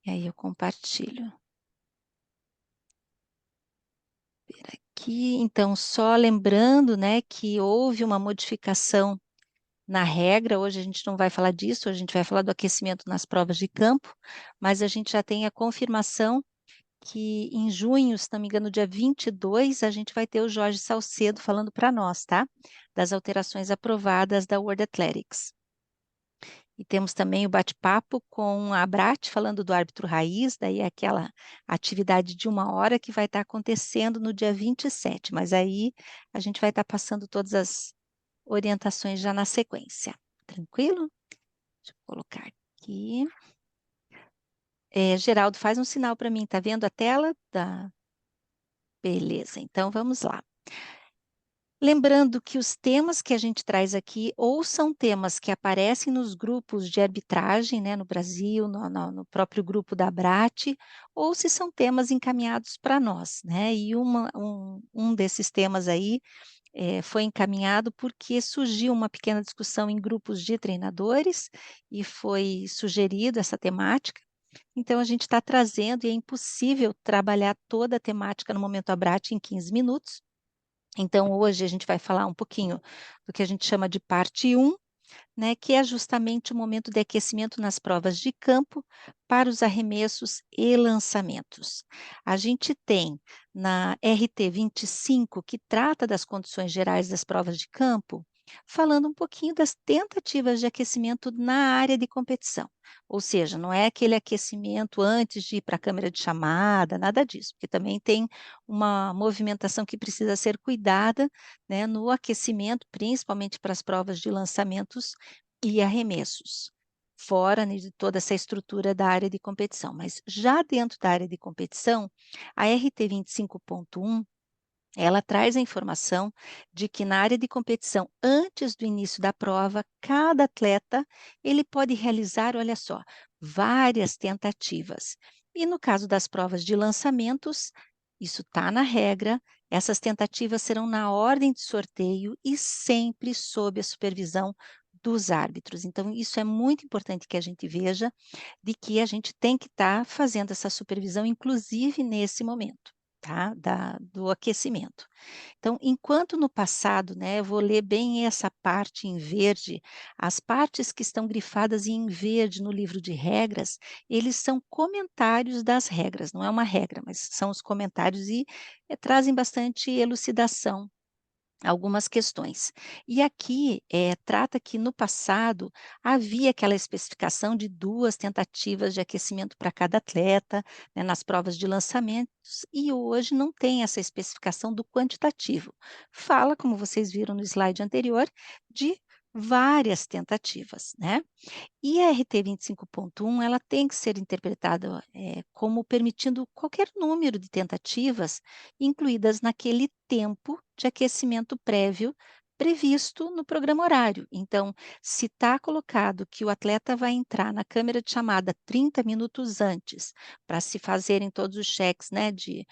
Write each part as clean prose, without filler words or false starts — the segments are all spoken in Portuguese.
E aí eu compartilho. Ver aqui, então só lembrando, né, que houve uma modificação na regra, hoje a gente não vai falar disso, hoje a gente vai falar do aquecimento nas provas de campo, mas a gente já tem a confirmação que em junho, se não me engano, dia 22, a gente vai ter o Jorge Salcedo falando para nós, tá? Das alterações aprovadas da World Athletics. E temos também o bate-papo com a Brat, falando do árbitro raiz, daí é aquela atividade de 1 hora que vai estar acontecendo no dia 27, mas aí a gente vai estar passando todas as orientações já na sequência. Tranquilo? Deixa eu colocar aqui. Geraldo, faz um sinal para mim, tá vendo a tela? Beleza, então vamos lá. Lembrando que os temas que a gente traz aqui, ou são temas que aparecem nos grupos de arbitragem, né, no Brasil, no próprio grupo da ABRAT, ou se são temas encaminhados para nós, né? E um desses temas aí foi encaminhado porque surgiu uma pequena discussão em grupos de treinadores e foi sugerido essa temática. Então, a gente está trazendo, e é impossível trabalhar toda a temática no Momento ABRAT em 15 minutos. Então, hoje a gente vai falar um pouquinho do que a gente chama de parte 1, né, que é justamente o momento de aquecimento nas provas de campo para os arremessos e lançamentos. A gente tem na RT 25, que trata das condições gerais das provas de campo, falando um pouquinho das tentativas de aquecimento na área de competição. Ou seja, não é aquele aquecimento antes de ir para a câmera de chamada, nada disso, porque também tem uma movimentação que precisa ser cuidada, né, no aquecimento, principalmente para as provas de lançamentos e arremessos, fora, né, de toda essa estrutura da área de competição. Mas já dentro da área de competição, a RT 25.1, ela traz a informação de que na área de competição, antes do início da prova, cada atleta ele pode realizar, olha só, várias tentativas. E no caso das provas de lançamentos, isso está na regra, essas tentativas serão na ordem de sorteio e sempre sob a supervisão dos árbitros. Então, isso é muito importante que a gente veja, de que a gente tem que estar fazendo essa supervisão, inclusive nesse momento, tá? Do aquecimento. Então, enquanto no passado, né, eu vou ler bem essa parte em verde, as partes que estão grifadas em verde no livro de regras, eles são comentários das regras, não é uma regra, mas são os comentários e trazem bastante elucidação algumas questões. E aqui, trata que no passado havia aquela especificação de 2 tentativas de aquecimento para cada atleta, né, nas provas de lançamentos, e hoje não tem essa especificação do quantitativo. Fala, como vocês viram no slide anterior, de várias tentativas, né? E a RT 25.1, ela tem que ser interpretada, como permitindo qualquer número de tentativas incluídas naquele tempo de aquecimento prévio previsto no programa horário. Então, se está colocado que o atleta vai entrar na câmera de chamada 30 minutos antes, para se fazerem todos os cheques, né, de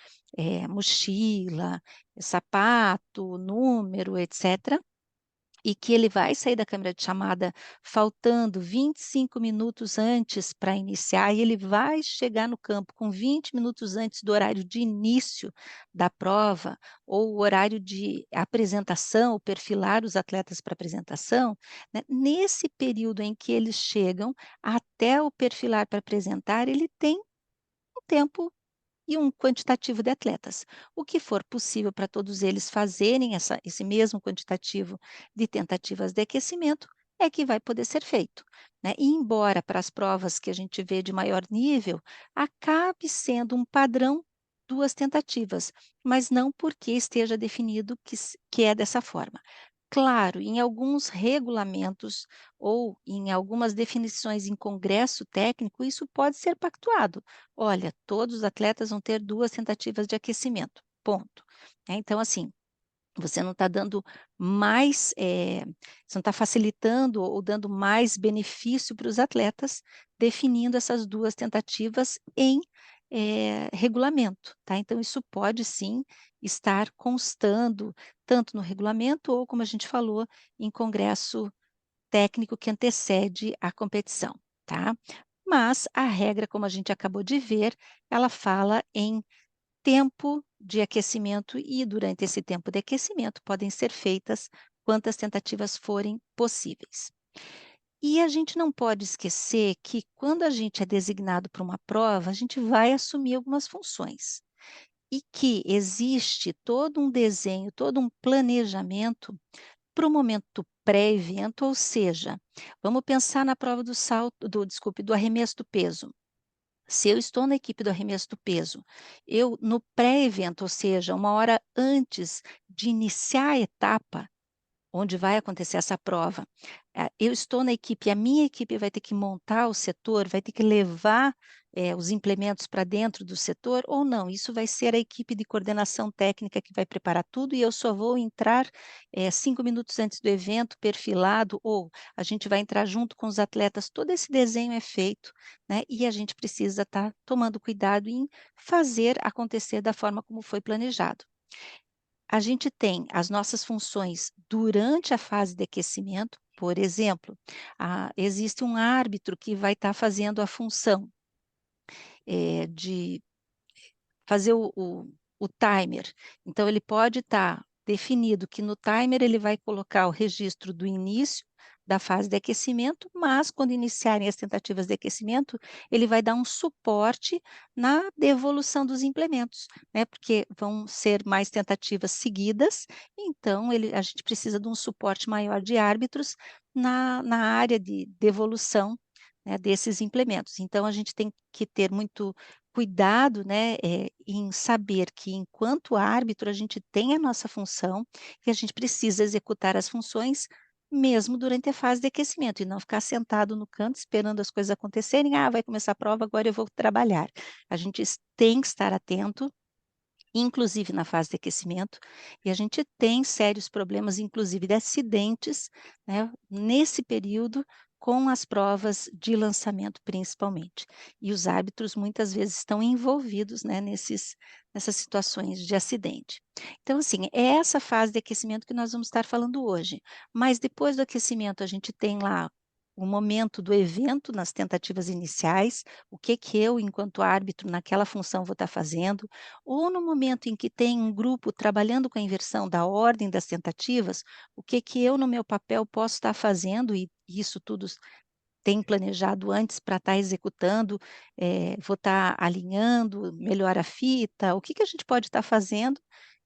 mochila, sapato, número, etc., e que ele vai sair da câmera de chamada faltando 25 minutos antes para iniciar, e ele vai chegar no campo com 20 minutos antes do horário de início da prova, ou o horário de apresentação, ou perfilar os atletas para apresentação, né, nesse período em que eles chegam até o perfilar para apresentar, ele tem um tempo e um quantitativo de atletas. O que for possível para todos eles fazerem esse mesmo quantitativo de tentativas de aquecimento, é que vai poder ser feito, né? E embora para as provas que a gente vê de maior nível, acabe sendo um padrão 2 tentativas, mas não porque esteja definido que é dessa forma. Claro, em alguns regulamentos ou em algumas definições em congresso técnico, isso pode ser pactuado. Olha, todos os atletas vão ter 2 tentativas de aquecimento, ponto. Então, assim, você não está dando mais, você não está facilitando ou dando mais benefício para os atletas, definindo essas 2 tentativas em regulamento, tá? Então, isso pode sim estar constando, tanto no regulamento ou, como a gente falou, em congresso técnico que antecede a competição, tá? mas a regra, como a gente acabou de ver, ela fala em tempo de aquecimento e durante esse tempo de aquecimento podem ser feitas quantas tentativas forem possíveis. E a gente não pode esquecer que quando a gente é designado para uma prova, a gente vai assumir algumas funções. E que existe todo um desenho, todo um planejamento para o momento pré-evento, ou seja, vamos pensar na prova do salto, desculpe, do arremesso do peso. Se eu estou na equipe do arremesso do peso, eu no pré-evento, ou seja, uma hora antes de iniciar a etapa, onde vai acontecer essa prova. Eu estou na equipe, a minha equipe vai ter que montar o setor, vai ter que levar, os implementos para dentro do setor ou não? Isso vai ser a equipe de coordenação técnica que vai preparar tudo e eu só vou entrar, 5 minutos antes do evento, perfilado, ou a gente vai entrar junto com os atletas. Todo esse desenho é feito, né, e a gente precisa estar tomando cuidado em fazer acontecer da forma como foi planejado. A gente tem as nossas funções durante a fase de aquecimento, por exemplo, existe um árbitro que vai estar fazendo a função, de fazer o timer. Então ele pode estar definido que no timer ele vai colocar o registro do início da fase de aquecimento, mas quando iniciarem as tentativas de aquecimento, ele vai dar um suporte na devolução dos implementos, né, porque vão ser mais tentativas seguidas, então a gente precisa de um suporte maior de árbitros na área de devolução, né, desses implementos. Então a gente tem que ter muito cuidado, né, em saber que enquanto árbitro a gente tem a nossa função e a gente precisa executar as funções mesmo durante a fase de aquecimento e não ficar sentado no canto esperando as coisas acontecerem. Ah, vai começar a prova, agora eu vou trabalhar. A gente tem que estar atento, inclusive na fase de aquecimento, e a gente tem sérios problemas, inclusive de acidentes, né, nesse período, com as provas de lançamento principalmente. E os árbitros muitas vezes estão envolvidos, né, nessas situações de acidente. Então, assim, é essa fase de aquecimento que nós vamos estar falando hoje. Mas depois do aquecimento, a gente tem lá o momento do evento nas tentativas iniciais, o que que eu, enquanto árbitro, naquela função vou estar fazendo, ou no momento em que tem um grupo trabalhando com a inversão da ordem das tentativas, o que que eu, no meu papel, posso estar fazendo, e isso tudo tem planejado antes para estar executando, vou estar alinhando melhor a fita, o que que a gente pode estar fazendo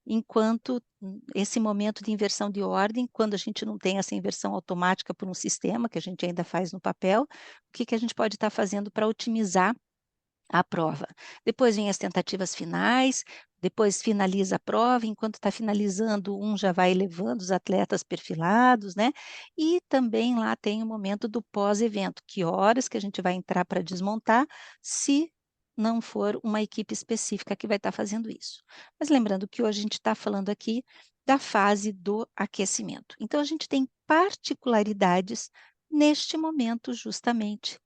enquanto esse momento de inversão de ordem, quando a gente não tem essa inversão automática por um sistema, que a gente ainda faz no papel, o que que a gente pode estar fazendo para otimizar a prova. Depois vem as tentativas finais, depois finaliza a prova, enquanto está finalizando, um já vai levando os atletas perfilados, né? E também lá tem o momento do pós-evento, que horas que a gente vai entrar para desmontar, se não for uma equipe específica que vai estar fazendo isso. Mas lembrando que hoje a gente está falando aqui da fase do aquecimento. Então a gente tem particularidades neste momento justamente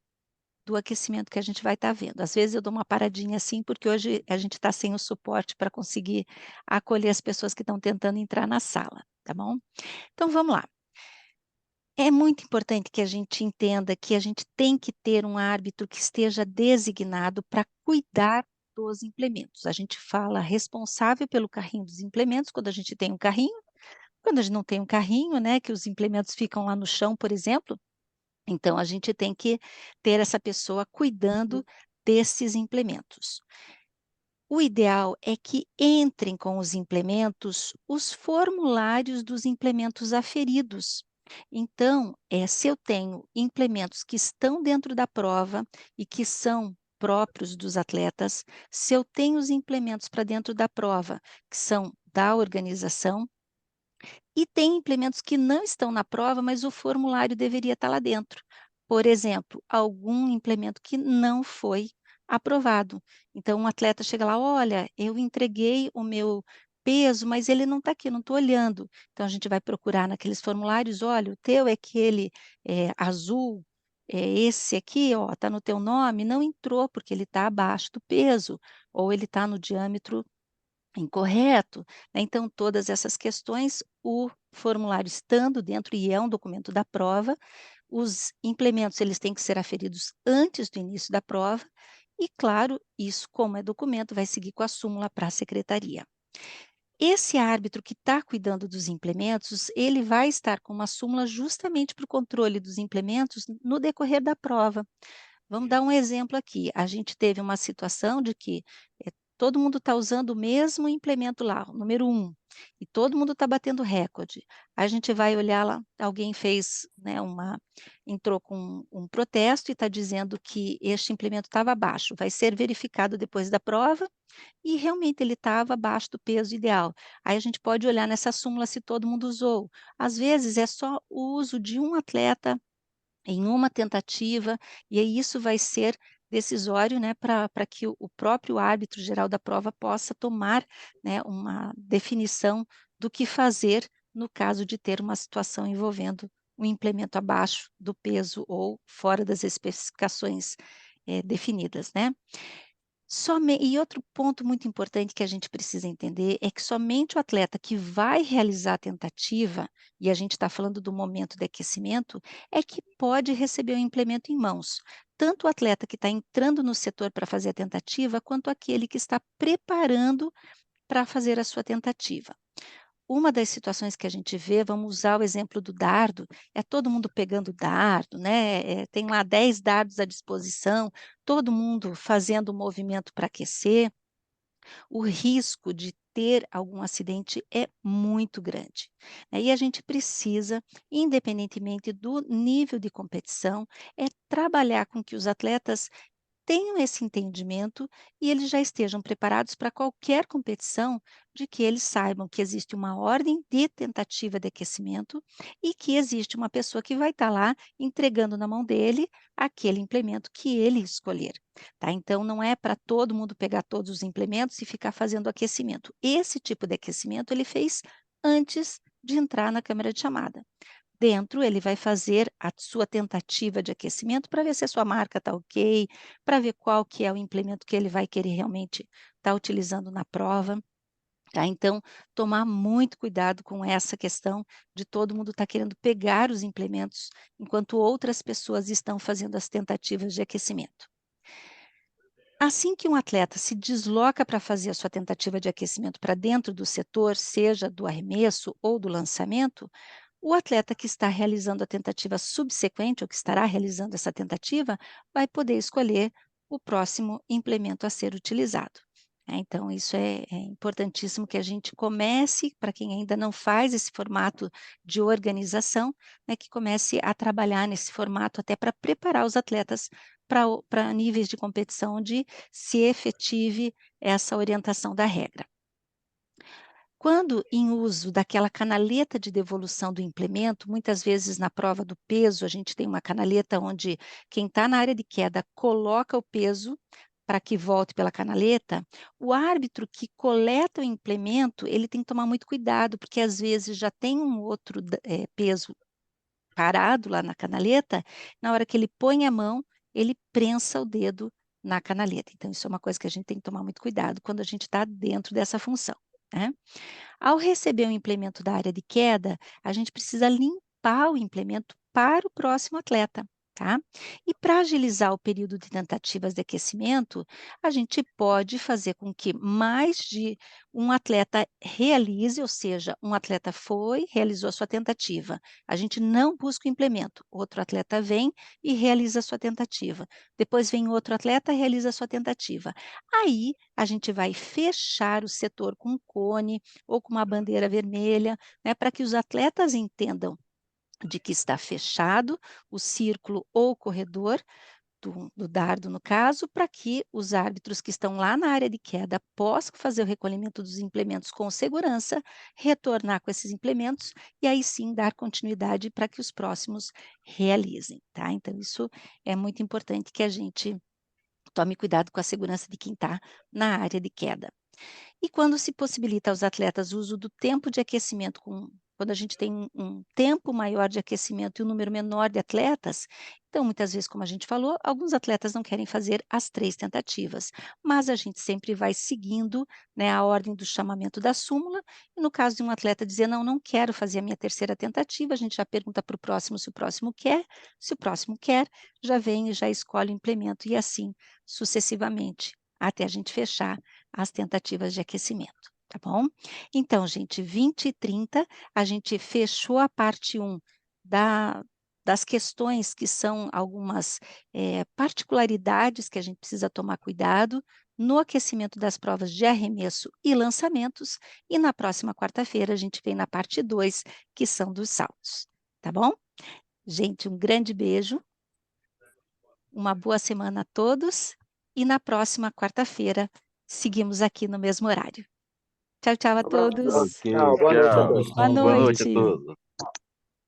do aquecimento que a gente vai estar vendo. Às vezes eu dou uma paradinha assim, porque hoje a gente está sem o suporte para conseguir acolher as pessoas que estão tentando entrar na sala, tá bom? Então vamos lá. É muito importante que a gente entenda que a gente tem que ter um árbitro que esteja designado para cuidar dos implementos. A gente fala responsável pelo carrinho dos implementos quando a gente tem um carrinho, quando a gente não tem um carrinho, né, que os implementos ficam lá no chão, por exemplo, então a gente tem que ter essa pessoa cuidando desses implementos. O ideal é que entrem com os implementos os formulários dos implementos aferidos. Então, se eu tenho implementos que estão dentro da prova e que são próprios dos atletas, se eu tenho os implementos para dentro da prova que são da organização, e tem implementos que não estão na prova, mas o formulário deveria estar lá dentro. Por exemplo, algum implemento que não foi aprovado. Então, um atleta chega lá, olha, eu entreguei o meu peso, mas ele não está aqui, não estou olhando. Então, a gente vai procurar naqueles formulários, olha, o teu é aquele azul, esse aqui, ó, está no teu nome, não entrou porque ele está abaixo do peso, ou ele está no diâmetro incorreto, né. Então todas essas questões, o formulário estando dentro e é um documento da prova, Os implementos eles têm que ser aferidos antes do início da prova e, claro, isso, como é documento, vai seguir com a súmula para a secretaria. Esse árbitro que está cuidando dos implementos, ele vai estar com uma súmula justamente para o controle dos implementos no decorrer da prova. Vamos dar um exemplo aqui. A gente teve uma situação de que todo mundo está usando o mesmo implemento lá, o número um, e todo mundo está batendo recorde. A gente vai olhar lá, alguém fez, né, entrou com um protesto e está dizendo que este implemento estava abaixo. Vai ser verificado depois da prova e realmente ele estava abaixo do peso ideal. Aí a gente pode olhar nessa súmula se todo mundo usou. Às vezes é só o uso de um atleta em uma tentativa, e aí isso vai ser decisório, né, para que o próprio árbitro geral da prova possa tomar, né, uma definição do que fazer no caso de ter uma situação envolvendo um implemento abaixo do peso ou fora das especificações, definidas, né. E outro ponto muito importante que a gente precisa entender é que somente o atleta que vai realizar a tentativa, e a gente está falando do momento de aquecimento, é que pode receber o implemento em mãos. Tanto o atleta que está entrando no setor para fazer a tentativa, quanto aquele que está preparando para fazer a sua tentativa. Uma das situações que a gente vê, vamos usar o exemplo do dardo, é todo mundo pegando dardo, né, tem lá 10 dardos à disposição, todo mundo fazendo o movimento para aquecer, o risco de ter algum acidente é muito grande, né, e a gente precisa, independentemente do nível de competição, trabalhar com que os atletas tenham esse entendimento e eles já estejam preparados para qualquer competição, de que eles saibam que existe uma ordem de tentativa de aquecimento e que existe uma pessoa que vai estar lá entregando na mão dele aquele implemento que ele escolher, tá? Então não é para todo mundo pegar todos os implementos e ficar fazendo aquecimento. Esse tipo de aquecimento ele fez antes de entrar na câmara de chamada. Dentro, ele vai fazer a sua tentativa de aquecimento para ver se a sua marca está ok, para ver qual que é o implemento que ele vai querer realmente estar utilizando na prova, tá? Então, tomar muito cuidado com essa questão de todo mundo estar querendo pegar os implementos, enquanto outras pessoas estão fazendo as tentativas de aquecimento. Assim que um atleta se desloca para fazer a sua tentativa de aquecimento para dentro do setor, seja do arremesso ou do lançamento, o atleta que está realizando a tentativa subsequente, ou que estará realizando essa tentativa, vai poder escolher o próximo implemento a ser utilizado. Então, isso é importantíssimo que a gente comece, para quem ainda não faz esse formato de organização, né, que comece a trabalhar nesse formato até para preparar os atletas para níveis de competição onde se efetive essa orientação da regra. Quando em uso daquela canaleta de devolução do implemento, muitas vezes na prova do peso, a gente tem uma canaleta onde quem está na área de queda coloca o peso para que volte pela canaleta, o árbitro que coleta o implemento, ele tem que tomar muito cuidado, porque às vezes já tem um outro peso parado lá na canaleta, na hora que ele põe a mão, ele prensa o dedo na canaleta. Então, isso é uma coisa que a gente tem que tomar muito cuidado quando a gente está dentro dessa função, né? Ao receber um implemento da área de queda, a gente precisa limpar o implemento para o próximo atleta, tá? E para agilizar o período de tentativas de aquecimento, a gente pode fazer com que mais de um atleta realize, ou seja, um atleta foi, realizou a sua tentativa. A gente não busca o implemento, outro atleta vem e realiza a sua tentativa. Depois vem outro atleta e realiza a sua tentativa. Aí a gente vai fechar o setor com um cone ou com uma bandeira vermelha, né, para que os atletas entendam de que está fechado o círculo ou o corredor do dardo, no caso, para que os árbitros que estão lá na área de queda possam fazer o recolhimento dos implementos com segurança, retornar com esses implementos e aí sim dar continuidade para que os próximos realizem, tá? Então, isso é muito importante que a gente tome cuidado com a segurança de quem está na área de queda. E quando se possibilita aos atletas o uso do tempo de aquecimento com quando a gente tem um tempo maior de aquecimento e um número menor de atletas, então, muitas vezes, como a gente falou, alguns atletas não querem fazer as 3 tentativas, mas a gente sempre vai seguindo, né, a ordem do chamamento da súmula, e no caso de um atleta dizer: "Não, não quero fazer a minha terceira tentativa", a gente já pergunta para o próximo se o próximo quer, se o próximo quer, já vem e já escolhe o implemento, e assim sucessivamente, até a gente fechar as tentativas de aquecimento, tá bom? Então, gente, 20 e 30, a gente fechou a parte 1 da das questões que são algumas, particularidades que a gente precisa tomar cuidado no aquecimento das provas de arremesso e lançamentos, e na próxima quarta-feira a gente vem na parte 2, que são dos saltos, tá bom? Gente, um grande beijo, uma boa semana a todos, e na próxima quarta-feira seguimos aqui no mesmo horário. Tchau, tchau a Um abraço. todos. Ok, Tchau, boa noite a tchau, todos. Boa pessoal. Boa noite a noite. todos.